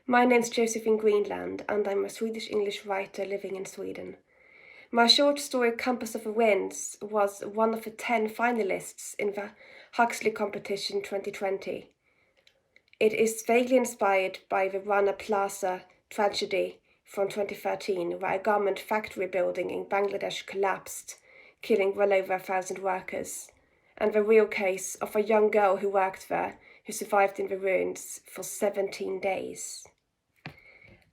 My name's Josephine Greenland, and I'm a Swedish-English writer living in Sweden. My short story Compass of the Winds was one of the 10 finalists in the Huxley Competition 2020. It is vaguely inspired by the Rana Plaza tragedy from 2013, where a garment factory building in Bangladesh collapsed, killing well over 1,000 workers, and the real case of a young girl who worked there who survived in the ruins for 17 days.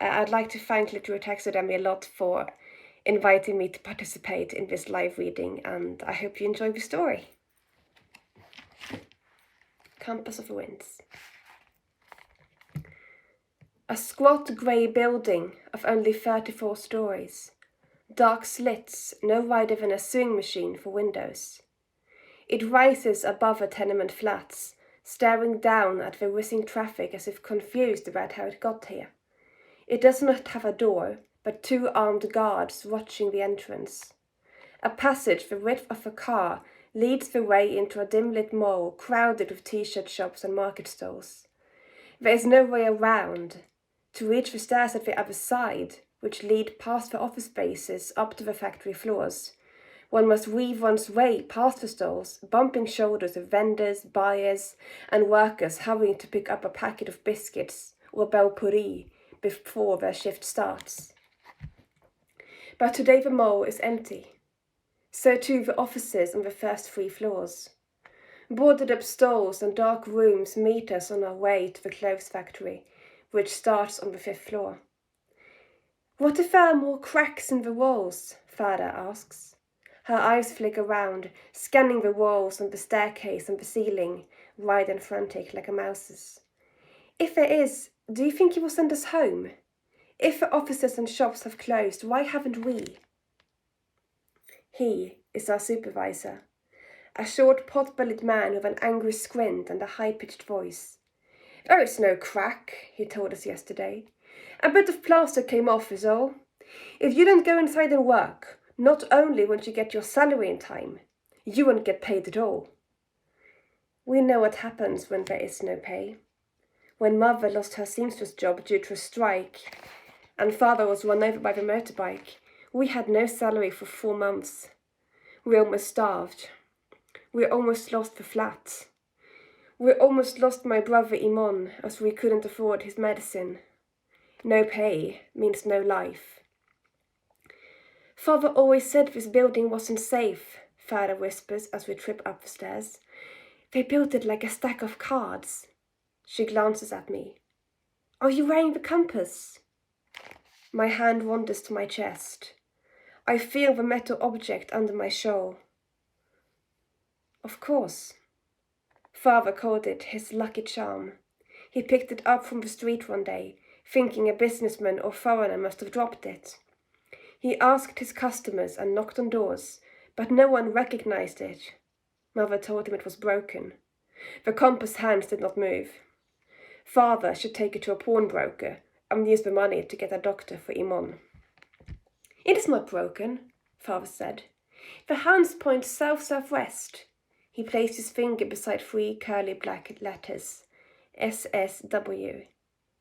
I'd like to thank Literary Taxidermy a lot for inviting me to participate in this live reading, and I hope you enjoy the story. Compass of the Winds. A squat grey building of only 34 stories. Dark slits, no wider than a sewing machine for windows. It rises above the tenement flats, staring down at the whizzing traffic as if confused about how it got here. It does not have a door, but 2 armed guards watching the entrance. A passage the width of a car leads the way into a dim-lit mall crowded with t-shirt shops and market stalls. There is no way around. To reach the stairs at the other side, which lead past the office spaces up to the factory floors, one must weave one's way past the stalls, bumping shoulders of vendors, buyers, and workers hurrying to pick up a packet of biscuits or bel puri before their shift starts. But today the mall is empty. So too the offices on the first 3 floors. Boarded up stalls and dark rooms meet us on our way to the clothes factory, which starts on the 5th floor. What if there are more cracks in the walls? Father asks. Her eyes flick around, scanning the walls and the staircase and the ceiling, wide and frantic like a mouse's. If there is, do you think he will send us home? If the offices and shops have closed, why haven't we? He is our supervisor, a short pot-bellied man with an angry squint and a high-pitched voice. There is no crack, he told us yesterday. A bit of plaster came off is all. If you don't go inside and work, not only won't you get your salary in time, you won't get paid at all. We know what happens when there is no pay. When Mother lost her seamstress job due to a strike, and Father was run over by the motorbike, we had no salary for 4 months. We almost starved. We almost lost the flat. We almost lost my brother Imon, as we couldn't afford his medicine. No pay means no life. Father always said this building wasn't safe, Father whispers as we trip up the stairs. They built it like a stack of cards. She glances at me. Are you wearing the compass? My hand wanders to my chest. I feel the metal object under my shawl. Of course. Father called it his lucky charm. He picked it up from the street one day, thinking a businessman or foreigner must have dropped it. He asked his customers and knocked on doors, but no one recognized it. Mother told him it was broken. The compass hands did not move. Father should take it to a pawnbroker and use the money to get a doctor for Imon. It is not broken, Father said. The hands point south-southwest. He placed his finger beside 3 curly black letters. SSW.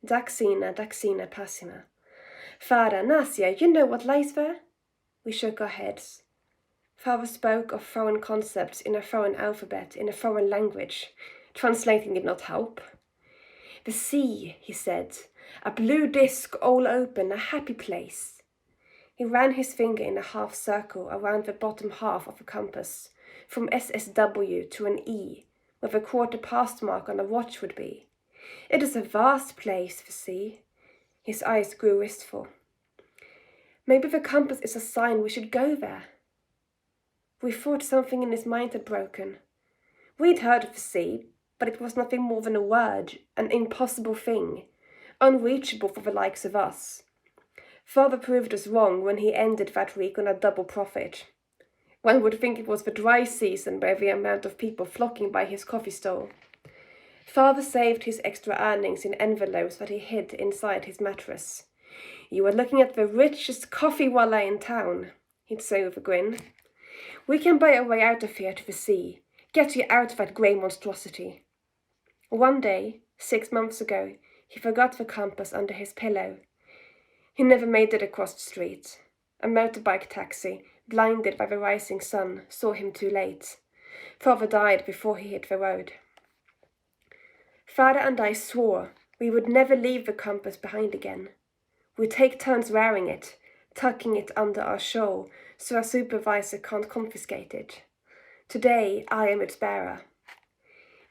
Daxina, Daxina, Passima. Father, Nasia, you know what lies there? We shook our heads. Father spoke of foreign concepts in a foreign alphabet, in a foreign language. Translating did not help. The sea, he said. A blue disc all open, a happy place. He ran his finger in a half circle around the bottom half of the compass, from SSW to an E, where the quarter past mark on a watch would be. It is a vast place, the sea. His eyes grew wistful. Maybe the compass is a sign we should go there. We thought something in his mind had broken. We'd heard of the sea, but it was nothing more than a word, an impossible thing, unreachable for the likes of us. Father proved us wrong when he ended that week on a double profit. One would think it was the dry season by the amount of people flocking by his coffee stall. Father saved his extra earnings in envelopes that he hid inside his mattress. You are looking at the richest coffee wallah in town, he'd say with a grin. We can buy our way out of here to the sea, get you out of that grey monstrosity. One day, 6 months ago, He forgot the compass under his pillow. He never made it across the street. A motorbike taxi, blinded by the rising sun, saw him too late. Father died before he hit the road. Father and I swore we would never leave the compass behind again. We'd take turns wearing it, tucking it under our shawl so our supervisor can't confiscate it. Today I am its bearer.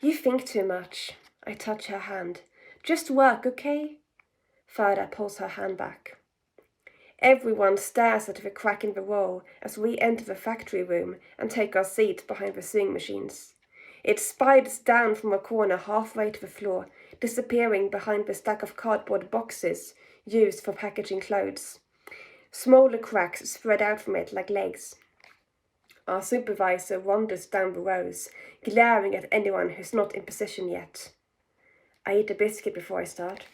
You think too much. I touch her hand. Just work, okay? Father pulls her hand back. Everyone stares at the crack in the wall as we enter the factory room and take our seats behind the sewing machines. It spiders down from a corner halfway to the floor, disappearing behind the stack of cardboard boxes used for packaging clothes. Smaller cracks spread out from it like legs. Our supervisor wanders down the rows, glaring at anyone who's not in position yet. I eat a biscuit before I start.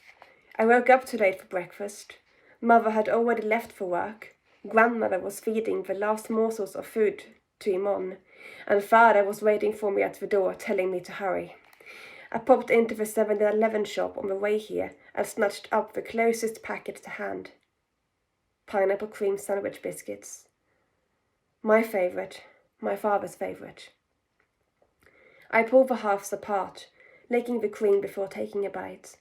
I woke up too late for breakfast. Mother had already left for work. Grandmother was feeding the last morsels of food to Imon, and Father was waiting for me at the door, telling me to hurry. I popped into the 7-Eleven shop on the way here and snatched up the closest packet to hand. Pineapple cream sandwich biscuits. My favourite, my father's favourite. I pull the halves apart, licking the cream before taking a bite.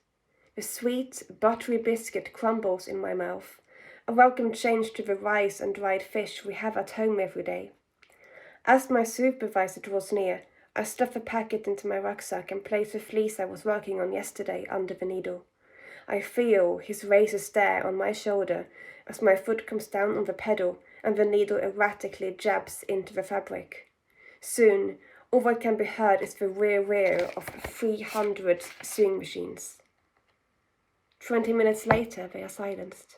The sweet, buttery biscuit crumbles in my mouth, a welcome change to the rice and dried fish we have at home every day. As my supervisor draws near, I stuff the packet into my rucksack and place the fleece I was working on yesterday under the needle. I feel his razor stare on my shoulder as my foot comes down on the pedal and the needle erratically jabs into the fabric. Soon, all that can be heard is the whir of 300 sewing machines. 20 minutes later, they are silenced.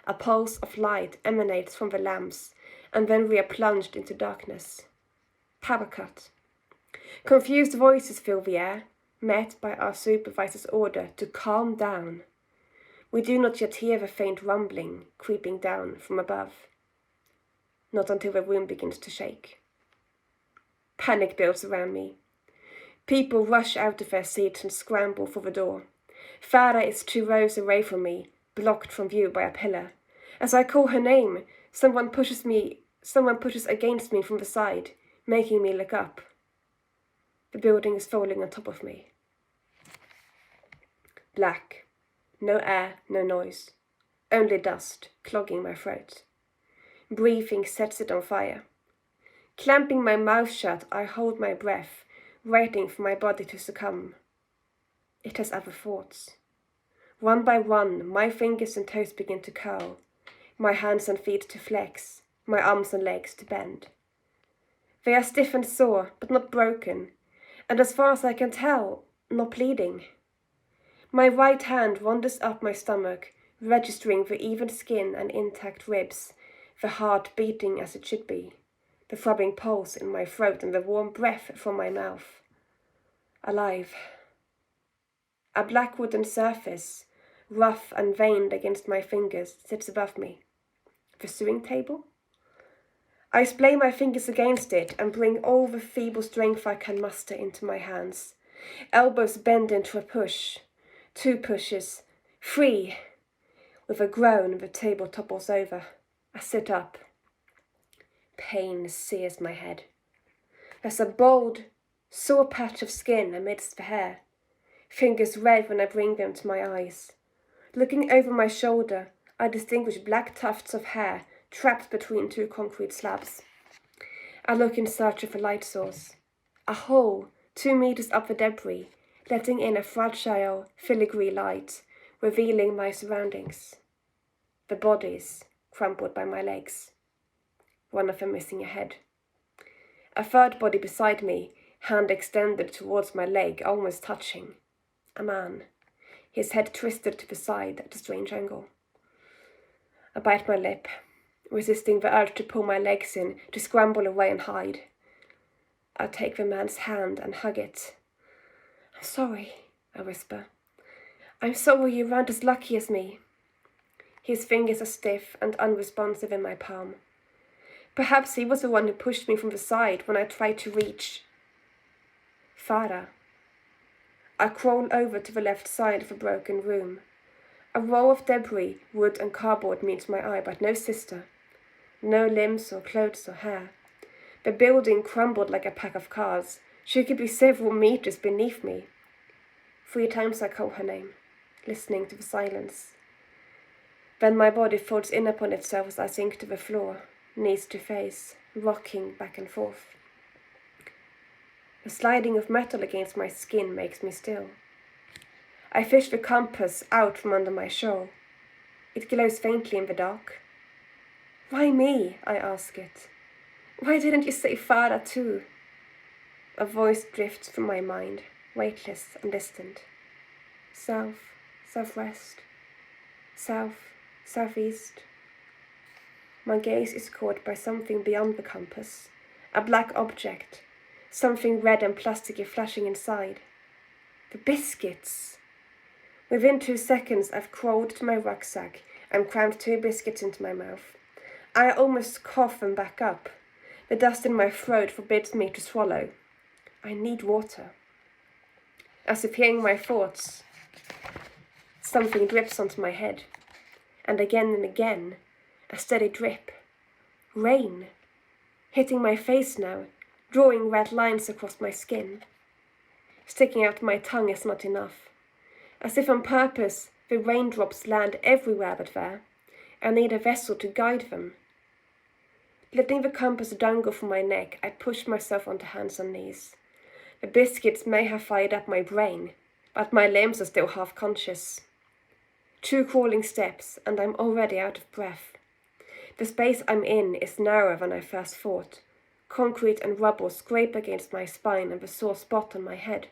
A pulse of light emanates from the lamps, and then we are plunged into darkness. Power cut. Confused voices fill the air, met by our supervisor's order to calm down. We do not yet hear the faint rumbling creeping down from above. Not until the room begins to shake. Panic builds around me. People rush out of their seats and scramble for the door. Farah is 2 rows away from me, blocked from view by a pillar. As I call her name, someone pushes against me from the side, making me look up. The building is falling on top of me. Black. No air, no noise. Only dust, clogging my throat. Breathing sets it on fire. Clamping my mouth shut, I hold my breath, waiting for my body to succumb. It has other thoughts. One by one, my fingers and toes begin to curl, my hands and feet to flex, my arms and legs to bend. They are stiff and sore, but not broken, and as far as I can tell, not bleeding. My right hand wanders up my stomach, registering the even skin and intact ribs, the heart beating as it should be, the throbbing pulse in my throat and the warm breath from my mouth. Alive. A black wooden surface, rough and veined against my fingers, sits above me. The sewing table? I splay my fingers against it and bring all the feeble strength I can muster into my hands. Elbows bend into a push. 2 pushes. 3. With a groan, the table topples over. I sit up. Pain sears my head. There's a bold, sore patch of skin amidst the hair. Fingers red when I bring them to my eyes. Looking over my shoulder, I distinguish black tufts of hair trapped between 2 concrete slabs. I look in search of a light source. A hole 2 meters up the debris, letting in a fragile, filigree light, revealing my surroundings. The bodies, crumpled by my legs. One of them missing a head. A third body beside me, hand extended towards my leg, almost touching. A man, his head twisted to the side at a strange angle. I bite my lip, resisting the urge to pull my legs in, to scramble away and hide. I take the man's hand and hug it. I'm sorry, I whisper. I'm sorry you weren't as lucky as me. His fingers are stiff and unresponsive in my palm. Perhaps he was the one who pushed me from the side when I tried to reach. Farah. I crawl over to the left side of a broken room. A row of debris, wood and cardboard meets my eye, but no sister. No limbs or clothes or hair. The building crumbled like a pack of cards. She could be several meters beneath me. 3 times I call her name, listening to the silence. Then my body folds in upon itself as I sink to the floor, knees to face, rocking back and forth. The sliding of metal against my skin makes me still. I fish the compass out from under my shawl. It glows faintly in the dark. Why me? I ask it. Why didn't you say father too? A voice drifts from my mind, weightless and distant. South, southwest, south, southeast. My gaze is caught by something beyond the compass, a black object, something red and plasticky flashing inside. The biscuits! Within 2 seconds, I've crawled to my rucksack and crammed 2 biscuits into my mouth. I almost cough and back up. The dust in my throat forbids me to swallow. I need water. As if hearing my thoughts, something drips onto my head. And again, a steady drip. Rain. Hitting my face now, drawing red lines across my skin. Sticking out my tongue is not enough. As if on purpose, the raindrops land everywhere but there. I need a vessel to guide them. Letting the compass dangle from my neck, I push myself onto hands and knees. The biscuits may have fired up my brain, but my limbs are still half conscious. 2 crawling steps, and I'm already out of breath. The space I'm in is narrower than I first thought. Concrete and rubble scrape against my spine and the sore spot on my head.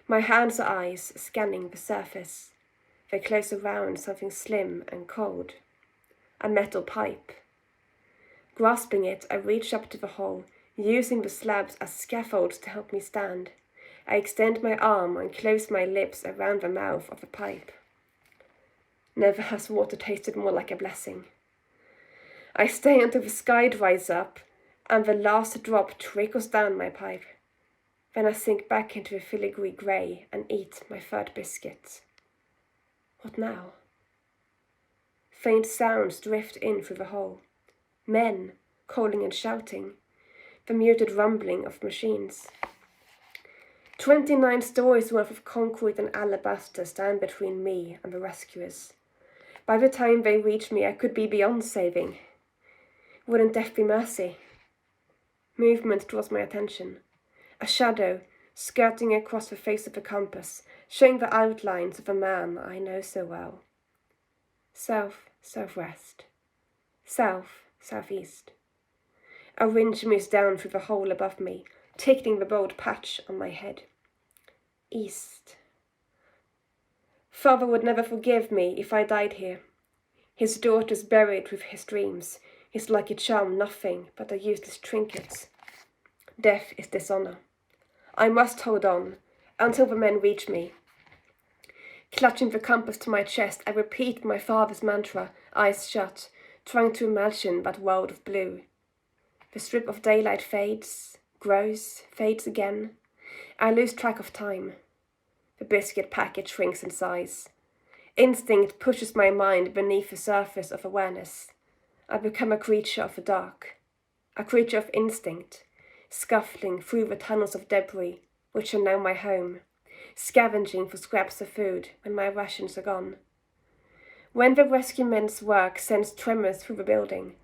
My hands are eyes, scanning the surface. They close around something slim and cold. A metal pipe. Grasping it, I reach up to the hole, using the slabs as scaffolds to help me stand. I extend my arm and close my lips around the mouth of the pipe. Never has water tasted more like a blessing. I stay until the sky dries up and the last drop trickles down my pipe. Then I sink back into the filigree grey and eat my 3rd biscuit. What now? Faint sounds drift in through the hole. Men calling and shouting. The muted rumbling of machines. 29 stories worth of concrete and alabaster stand between me and the rescuers. By the time they reach me, I could be beyond saving. Wouldn't death be mercy? Movement draws my attention. A shadow skirting across the face of the compass, showing the outlines of a man I know so well. South, southwest. South, southeast. A wind moves down through the hole above me, ticking the bold patch on my head. East. Father would never forgive me if I died here. His daughter's buried with his dreams, his lucky charm nothing but a useless trinket. Death is dishonor. I must hold on until the men reach me. Clutching the compass to my chest, I repeat my father's mantra, eyes shut, trying to imagine that world of blue. The strip of daylight fades, grows, fades again. I lose track of time. The biscuit packet shrinks in size. Instinct pushes my mind beneath the surface of awareness. I become a creature of the dark, a creature of instinct, scuffling through the tunnels of debris, which are now my home, scavenging for scraps of food when my rations are gone. When the rescue men's work sends tremors through the building,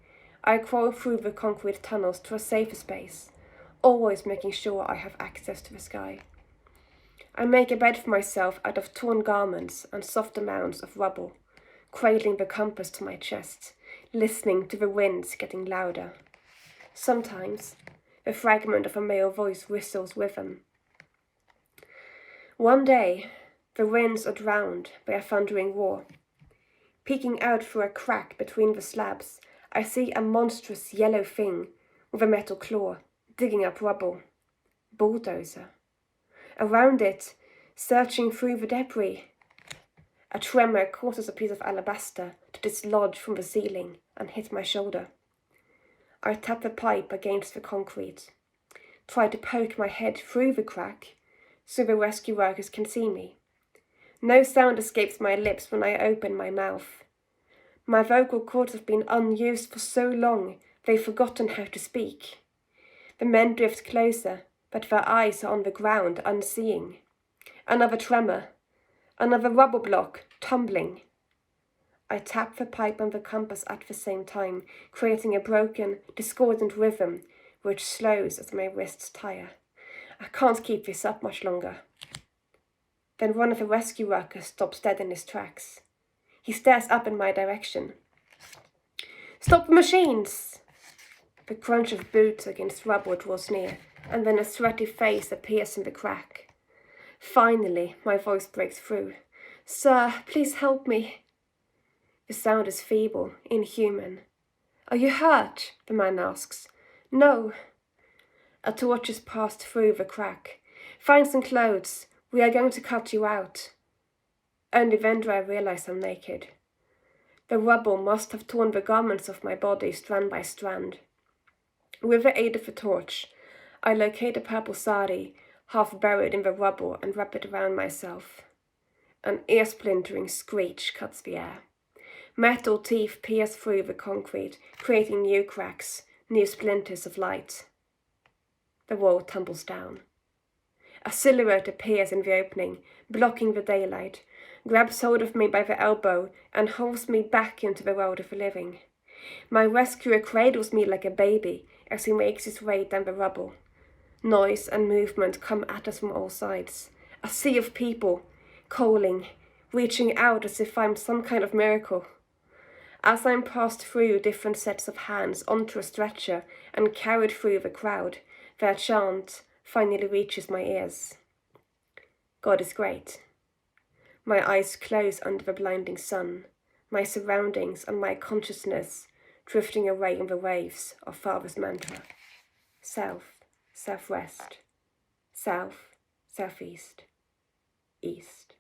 I crawl through the concrete tunnels to a safer space, always making sure I have access to the sky. I make a bed for myself out of torn garments and soft amounts of rubble, cradling the compass to my chest, listening to the winds getting louder. Sometimes, a fragment of a male voice whistles with them. One day, the winds are drowned by a thundering roar. Peeking out through a crack between the slabs, I see a monstrous yellow thing with a metal claw, digging up rubble. Bulldozer. Around it, searching through the debris. A tremor causes a piece of alabaster to dislodge from the ceiling and hit my shoulder. I tap the pipe against the concrete, try to poke my head through the crack, so the rescue workers can see me. No sound escapes my lips when I open my mouth. My vocal cords have been unused for so long they've forgotten how to speak. The men drift closer, but their eyes are on the ground, unseeing. Another tremor. Another rubble block, tumbling. I tap the pipe and the compass at the same time, creating a broken, discordant rhythm which slows as my wrists tire. I can't keep this up much longer. Then one of the rescue workers stops dead in his tracks. He stares up in my direction. "Stop the machines!" The crunch of boots against rubble draws near, and then a sweaty face appears in the crack. Finally, my voice breaks through. "Sir, please help me." The sound is feeble, inhuman. "Are you hurt?" the man asks. "No." A torch is passed through the crack. "Find some clothes. We are going to cut you out." Only then do I realize I'm naked. The rubble must have torn the garments off my body strand by strand. With the aid of the torch, I locate a purple sari, half buried in the rubble, and wrap it around myself. An ear-splintering screech cuts the air. Metal teeth pierce through the concrete, creating new cracks, new splinters of light. The wall tumbles down. A silhouette appears in the opening, blocking the daylight, grabs hold of me by the elbow, and hauls me back into the world of the living. My rescuer cradles me like a baby as he makes his way down the rubble. Noise and movement come at us from all sides. A sea of people, calling, reaching out as if I'm some kind of miracle. As I'm passed through different sets of hands onto a stretcher and carried through the crowd, their chant finally reaches my ears. God is great. My eyes close under the blinding sun, my surroundings and my consciousness drifting away in the waves of Father's mantra. South, southwest, south, southeast, east.